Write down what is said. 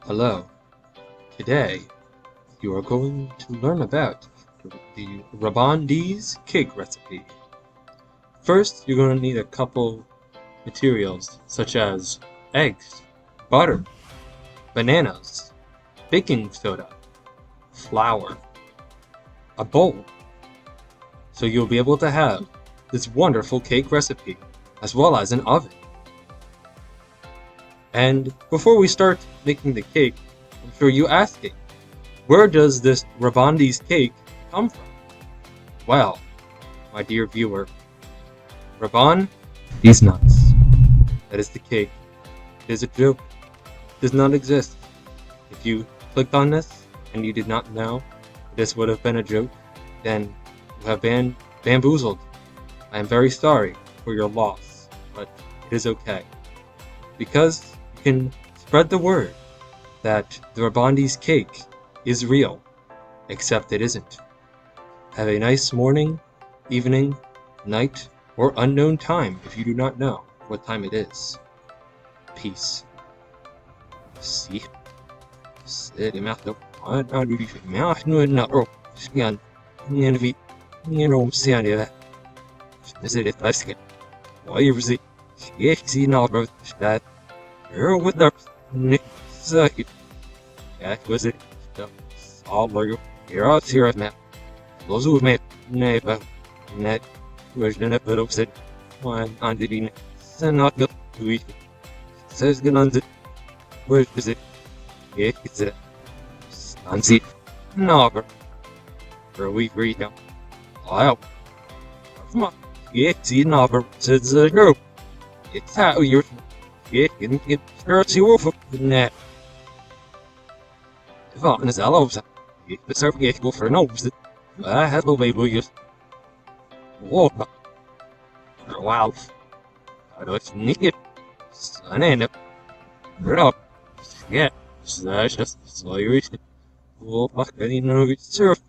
Hello. Today, you are going to learn about the Robondies Cake Recipe. First, you're going to need a couple materials such as eggs, butter, bananas, baking soda, flour, a bowl, so you'll be able to have this wonderful cake recipe, as well as an oven. And before we start making the cake, I'm sure you're asking, where does this Robondies cake come from? Well, my dear viewer, Robon, these nuts. That is the cake. It is a joke. It does not exist. If you clicked on this and you did not know this would have been a joke, then you have been bamboozled. I am very sorry for your loss, but it is okay. Because you can spread the word that the Robondies cake is real, except it isn't. Have a nice morning, evening, night, or unknown time if you do not know what time it is. Peace. See. Sit him out the mouth no oh scan envy sand that is it I scan why you see see now bro that you're with the second that was it all you you're out here man those who made neighbor net was in a bit of said one on the not good to eat says good on the where is it it's a sunset no for a week read now wow come on it's no says the group it's how you're getting it starts you off net if on is allows it's so go for no I have no label just whoa wow I don't sneak it sun end up yeah that's just so you oh fuck I didn't know it's surf